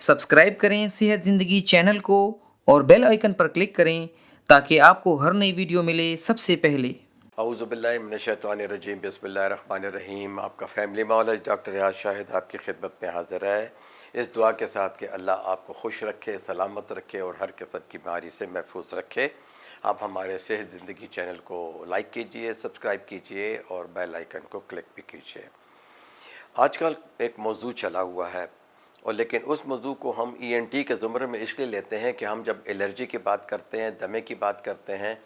Subscribe करें सेहत ज़िंदगी चैनल को और बेल आइकन पर क्लिक करें ताकि आपको हर नई वीडियो मिले सबसे पहले। औज़ुबिल्लाहिमिनश्शैतानिर्रजीम बिस्मिल्लाहिर्रहमानिर्रहीम। आपका फैमिली मौलवी डॉक्टर रियाज शाहिद आपकी खिदमत में हाजिर है, इस दुआ के साथ कि अल्लाह आपको खुश रखे, सलामत रखे और हर किस्म की बीमारी से महफूज रखे। आप हमारे सेहत ज़िंदगी चैनल को लाइक कीजिए, सब्सक्राइब कीजिए और बेल आइकन को क्लिक भी कीजिए। आजकल एक मौजू चला हुआ है और लेकिन उस मौजू को हम ENT के ज़ुमरे में इसलिए लेते हैं कि हम जब एलर्जी की बात करते हैं, दमे की बात करते हैं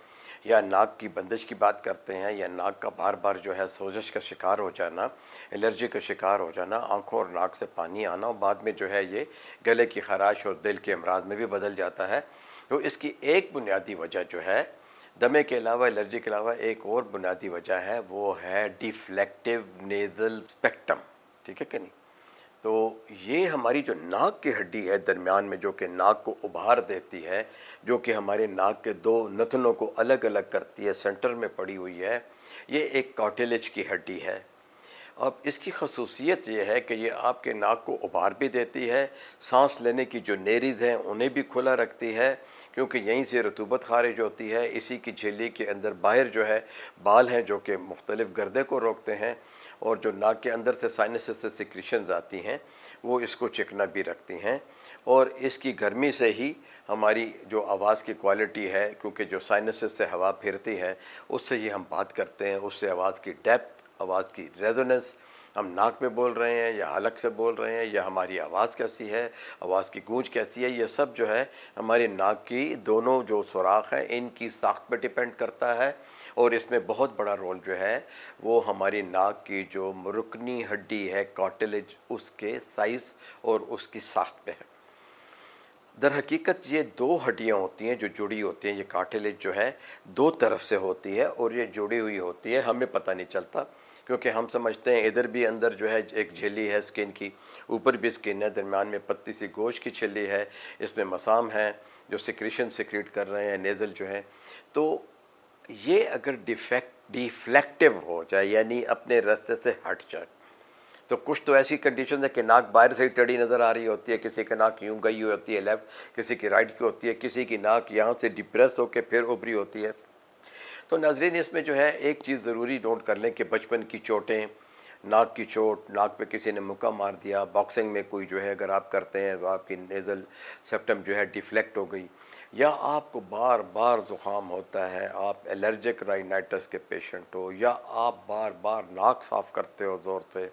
या नाक की बंदिश की बात करते हैं या नाक का बार बार जो है सोजश का शिकार हो जाना, एलर्जी का शिकार हो जाना, आंखों और नाक से पानी आना और बाद में जो है ये गले की खराश और दिल के अमराज में भी बदल जाता है। तो इसकी एक बुनियादी वजह जो है, दमे के अलावा, एलर्जी के अलावा एक और बुनियादी वजह है, वो है डिफ्लेक्टिव नेजल स्पेक्ट्रम। ठीक है कि नहीं? तो ये हमारी जो नाक की हड्डी है दरमियान में, जो कि नाक को उभार देती है, जो कि हमारे नाक के दो नथनों को अलग अलग करती है, सेंटर में पड़ी हुई है, ये एक कार्टिलेज की हड्डी है। अब इसकी खसूसियत ये है कि ये आपके नाक को उभार भी देती है, सांस लेने की जो नेरीज हैं उन्हें भी खुला रखती है, क्योंकि यहीं से रतूबत खारिज होती है। इसी की झिल्ली के अंदर बाहर जो है बाल हैं जो कि मुख्तलिफ गर्दे को रोकते हैं, और जो नाक के अंदर से साइनसेस से सिक्रीशंस आती हैं वो इसको चिकना भी रखती हैं। और इसकी गर्मी से ही हमारी जो आवाज़ की क्वालिटी है, क्योंकि जो साइनसेस से हवा फिरती है उससे ही हम बात करते हैं, उससे आवाज़ की डेप्थ, आवाज़ की रेजोनेंस, हम नाक में बोल रहे हैं या हलक से बोल रहे हैं, या हमारी आवाज़ कैसी है, आवाज़ की गूंज कैसी है, ये सब जो है हमारी नाक की दोनों जो सुराख हैं इनकी साख्त पे डिपेंड करता है। और इसमें बहुत बड़ा रोल जो है वो हमारी नाक की जो रुकनी हड्डी है कार्टिलेज, उसके साइज और उसकी साख्त पे है। दर हकीकत ये दो हड्डियां होती हैं जो जुड़ी होती हैं। ये कार्टिलेज जो है दो तरफ से होती है और ये जुड़ी हुई होती है, हमें पता नहीं चलता, क्योंकि हम समझते हैं इधर भी अंदर जो है एक झिल्ली है स्किन की, ऊपर भी स्किन है, दरमियान में पत्ती सी गोश्त की झिल्ली है, इसमें मसाम है जो सिक्रीशन सिक्रीट कर रहे हैं, नेजल जो है। तो ये अगर डिफ्लेक्टिव हो जाए, यानी अपने रास्ते से हट जाए, तो कुछ तो ऐसी कंडीशन है कि नाक बाहर से ही टेढ़ी नजर आ रही होती है, किसी की नाक यूं गई हुई होती है लेफ्ट, किसी की राइट की होती है, किसी की नाक यहां से डिप्रेस होकर फिर उभरी होती है। तो नाजरीन, इसमें जो है एक चीज़ ज़रूरी नोट कर लें कि बचपन की चोटें, नाक की चोट, नाक पे किसी ने मुक्का मार दिया, बॉक्सिंग में कोई जो है अगर आप करते हैं तो आपकी नेज़ल सेप्टम जो है डिफ्लेक्ट हो गई, या आपको बार बार ज़ुकाम होता है, आप एलर्जिक राइनाइटिस के पेशेंट हो, या आप बार बार नाक साफ़ करते हो ज़ोर से,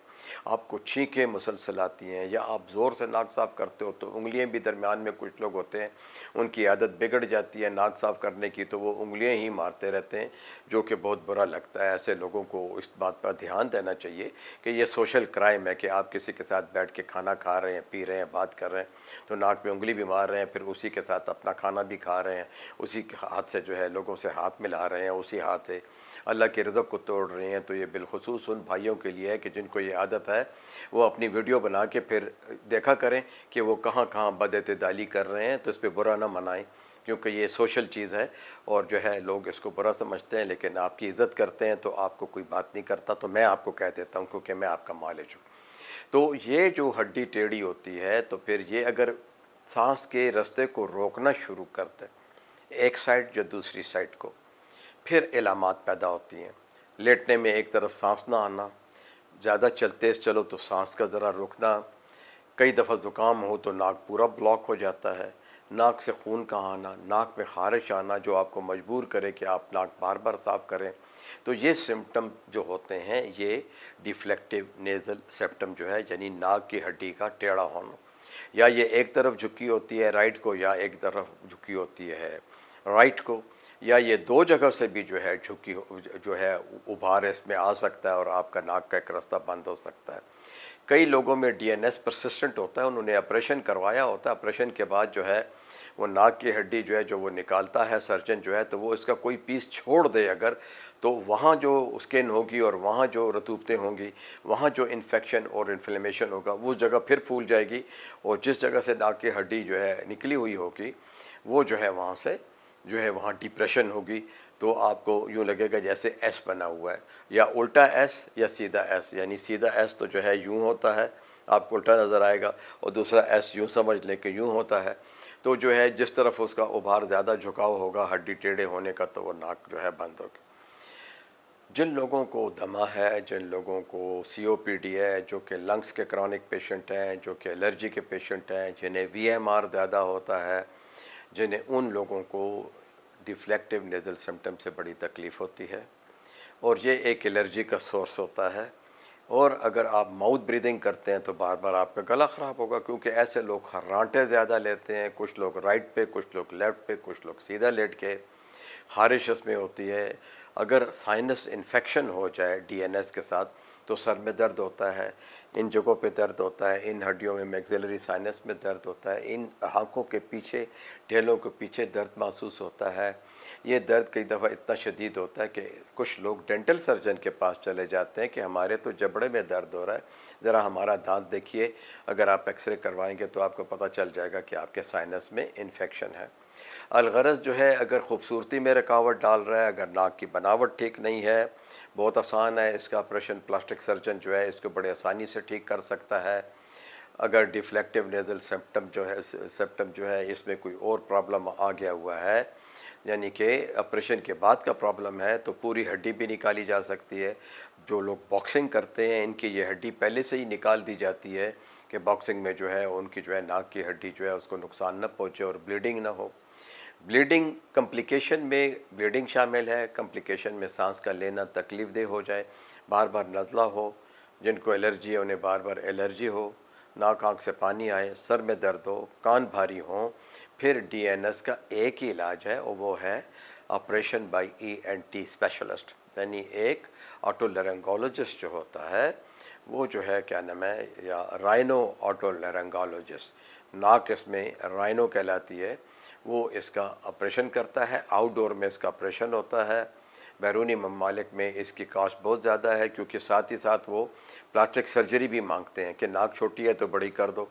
आपको छींकें मुसलसल आती हैं, या आप ज़ोर से नाक साफ़ करते हो तो उंगलियां भी, दरमियान में कुछ लोग होते हैं उनकी आदत बिगड़ जाती है नाक साफ़ करने की, तो वो उंगलियां ही मारते रहते हैं, जो कि बहुत बुरा लगता है। ऐसे लोगों को इस बात पर ध्यान देना चाहिए कि ये सोशल क्राइम है कि आप किसी के साथ बैठ के खाना खा रहे हैं, पी रहे हैं, बात कर रहे हैं, तो नाक में उंगली भी मार रहे हैं, फिर उसी के साथ अपना खाना भी खा रहे हैं, उसी के हाथ से जो है लोगों से हाथ मिला रहे हैं, उसी हाथ से अल्लाह के रिज़्क़ को तोड़ रहे हैं। तो ये बिलखुसूस उन भाइयों के लिए है कि जिनको ये आदत है, वो अपनी वीडियो बना के फिर देखा करें कि वो कहाँ कहाँ बदइत्तेदाली कर रहे हैं, तो इस पर बुरा ना मनाएं, क्योंकि ये सोशल चीज़ है और जो है लोग इसको बुरा समझते हैं, लेकिन आपकी इज़्ज़त करते हैं तो आपको कोई बात नहीं करता। तो मैं आपको कह देता हूँ क्योंकि मैं आपका मालिक हूँ। तो ये जो हड्डी टेढ़ी होती है, तो फिर ये अगर सांस के रास्ते को रोकना शुरू कर दे, एक साइड या दूसरी साइड को, फिर इलामात पैदा होती हैं। लेटने में एक तरफ सांस ना आना, ज़्यादा तेज चलो तो सांस का ज़रा रुकना, कई दफ़ा ज़ुकाम हो तो नाक पूरा ब्लॉक हो जाता है, नाक से खून का आना, नाक में खारिश आना जो आपको मजबूर करे कि आप नाक बार बार साफ़ करें। तो ये सिम्टम जो होते हैं ये डिफ्लेक्टिव नेज़ल सेप्टम जो है, यानी नाक की हड्डी का टेढ़ा होना, या ये एक तरफ झुकी होती है राइट को, या एक तरफ झुकी होती है राइट को, या ये दो जगह से भी जो है झुकी जो है उभार इसमें आ सकता है और आपका नाक का एक रास्ता बंद हो सकता है। कई लोगों में डीएनएस परसिस्टेंट होता है, उन्होंने ऑपरेशन करवाया होता है, ऑपरेशन के बाद जो है वो नाक की हड्डी जो है जो वो निकालता है सर्जन जो है, तो वो इसका कोई पीस छोड़ दे अगर, तो वहाँ जो स्किन होगी और वहाँ जो रतूबतें होंगी, वहाँ जो इन्फेक्शन और इन्फ्लेमेशन होगा, वो जगह फिर फूल जाएगी, और जिस जगह से नाक की हड्डी जो है निकली हुई होगी वो जो है वहाँ से जो है वहाँ डिप्रेशन होगी। तो आपको यूँ लगेगा जैसे एस बना हुआ है, या उल्टा एस या सीधा एस, यानी सीधा एस तो जो है यूँ होता है آپ کو الٹا نظر آئے گا، اور دوسرا ایس یوں سمجھ لیں کہ یوں ہوتا ہے، تو جو ہے جس طرف اس کا ابھار زیادہ جھکاؤ ہوگا ہڈی ٹیڑھے ہونے کا، تو وہ ناک جو ہے بند ہوگی۔ جن لوگوں کو دمہ ہے، جن لوگوں کو سی او پی ڈی ہے، جو کہ لنگس کے کرونک پیشنٹ ہیں، جو کہ الرجی کے پیشنٹ ہیں، جنہیں وی ایم آر زیادہ ہوتا ہے، جنہیں ان لوگوں کو ڈیفلیکٹیو نیزل سمٹم سے بڑی تکلیف ہوتی ہے، اور یہ ایک الرجی کا سورس ہوتا ہے۔ اور اگر آپ ماؤتھ بریدنگ کرتے ہیں تو بار بار آپ کا گلا خراب ہوگا، کیونکہ ایسے لوگ خرانٹے زیادہ لیتے ہیں، کچھ لوگ رائٹ پہ، کچھ لوگ لیفٹ پہ، کچھ لوگ سیدھا لیٹ کے، خارش اس میں ہوتی ہے۔ اگر سائنس انفیکشن ہو جائے ڈی این ایس کے ساتھ تو سر میں درد ہوتا ہے، ان جگہوں پہ درد ہوتا ہے، ان ہڈیوں میں میگزیلری سائنس میں درد ہوتا ہے، ان آنکھوں کے پیچھے، ٹھیلوں کے پیچھے درد محسوس ہوتا ہے۔ یہ درد کئی دفعہ اتنا شدید ہوتا ہے کہ کچھ لوگ ڈینٹل سرجن کے پاس چلے جاتے ہیں کہ ہمارے تو جبڑے میں درد ہو رہا ہے، ذرا ہمارا دانت دیکھیے، اگر آپ ایکس رے کروائیں گے تو آپ کو پتہ چل جائے گا کہ آپ کے سائنس میں انفیکشن ہے۔ الغرض جو ہے، اگر خوبصورتی میں رکاوٹ ڈال رہا ہے، اگر ناک کی بناوٹ ٹھیک نہیں ہے، بہت آسان ہے اس کا آپریشن، پلاسٹک سرجن جو ہے اس کو بڑے آسانی سے ٹھیک کر سکتا ہے۔ اگر ڈیفلیکٹیو نیزل سیپٹم جو ہے اس میں کوئی اور پرابلم آ گیا ہوا ہے، یعنی کہ آپریشن کے بعد کا پرابلم ہے، تو پوری ہڈی بھی نکالی جا سکتی ہے۔ جو لوگ باکسنگ کرتے ہیں ان کی یہ ہڈی پہلے سے ہی نکال دی جاتی ہے کہ باکسنگ میں جو ہے ان کی جو ہے ناک کی ہڈی جو ہے اس کو نقصان نہ پہنچے اور بلیڈنگ نہ ہو۔ بلیڈنگ کمپلیکیشن میں بلیڈنگ شامل ہے، کمپلیکیشن میں سانس کا لینا تکلیف دہ ہو جائے، بار بار نزلہ ہو، جن کو الرجی ہے انہیں بار بار الرجی ہو، ناک آنکھ سے پانی آئے، سر میں درد ہو، کان بھاری ہوں، پھر ڈی این ایس کا ایک ہی علاج ہے، اور وہ ہے operation by E N T specialist, یعنی ایک آٹو لیرنگولوجسٹ جو ہوتا ہے وہ جو ہے کیا نام ہے، یا رائنو آٹو لیرنگولوجسٹ، ناک اس میں رائنو کہلاتی ہے، وہ اس کا آپریشن کرتا ہے۔ آؤٹ ڈور میں اس کا آپریشن ہوتا ہے، بیرونی ممالک میں اس کی کاسٹ بہت زیادہ ہے، کیونکہ ساتھ ہی ساتھ وہ پلاسٹک سرجری بھی مانگتے ہیں کہ ناک چھوٹی ہے تو بڑی کر دو،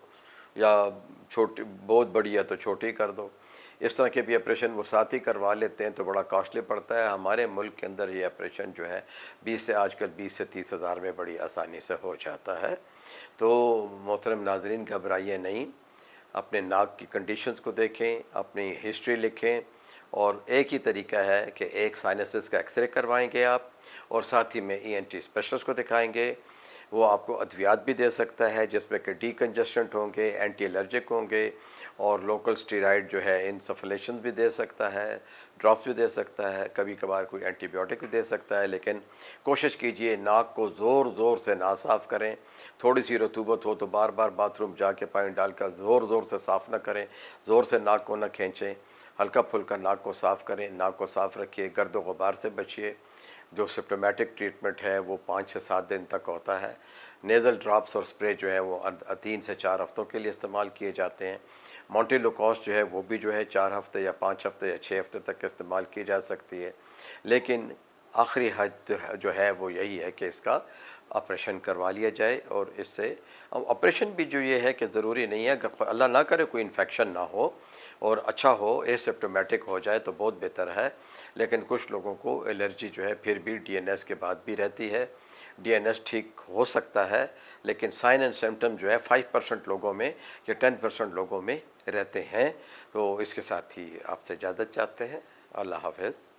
یا چھوٹی بہت بڑی ہے تو چھوٹی کر دو، اس طرح کے بھی آپریشن وہ ساتھ ہی کروا لیتے ہیں، تو بڑا کاسٹلی پڑتا ہے۔ ہمارے ملک کے اندر یہ آپریشن جو ہے آج کل 20 سے 30 ہزار میں بڑی آسانی سے ہو جاتا ہے۔ تو محترم ناظرین، گھبرائیے نہیں، اپنے ناک کی کنڈیشنز کو دیکھیں، اپنی ہسٹری لکھیں، اور ایک ہی طریقہ ہے کہ ایک سائنسز کا ایکس رے کروائیں گے آپ، اور ساتھ ہی میں ای این ٹی اسپیشلسٹ کو دکھائیں گے، وہ آپ کو ادویات بھی دے سکتا ہے جس میں کہ ڈی کنجسٹنٹ ہوں گے، اینٹی الرجک ہوں گے، اور لوکل سٹیرائڈ جو ہے انسفلیشن بھی دے سکتا ہے، ڈراپس بھی دے سکتا ہے، کبھی کبھار کوئی اینٹی بیوٹک بھی دے سکتا ہے، لیکن کوشش کیجئے ناک کو زور زور سے نہ صاف کریں، تھوڑی سی رطوبت ہو تو بار بار باتھ روم جا کے پانی ڈال کر زور زور سے صاف نہ کریں، زور سے ناک کو نہ کھینچیں، ہلکا پھلکا ناک کو صاف کریں، ناک کو صاف رکھیے، گرد و غبار سے بچیے۔ جو سپٹومیٹک ٹریٹمنٹ ہے وہ 5 سے 7 دن تک ہوتا ہے۔ نیزل ڈراپس اور سپرے جو ہے وہ 3 سے 4 ہفتوں کے لیے استعمال کیے جاتے ہیں۔ مونٹی لوکوس جو ہے وہ بھی جو ہے 4 ہفتے یا 5 ہفتے یا 6 ہفتے تک استعمال کی جا سکتی ہے، لیکن آخری حد جو ہے وہ یہی ہے کہ اس کا آپریشن کروا لیا جائے، اور اس سے آپریشن بھی جو یہ ہے کہ ضروری نہیں ہے، اگر اللہ نہ کرے کوئی انفیکشن نہ ہو اور اچھا ہو، ایسپٹومیٹک ہو جائے تو بہت بہتر ہے، لیکن کچھ لوگوں کو الرجی جو ہے پھر بھی ڈی این ایس کے بعد بھی رہتی ہے۔ ڈی این ایس ٹھیک ہو سکتا ہے، لیکن سائن اینڈ سمٹم جو ہے 5% لوگوں میں یا 10% لوگوں میں رہتے ہیں۔ تو اس کے ساتھ ہی آپ سے اجازت چاہتے ہیں۔ اللہ حافظ۔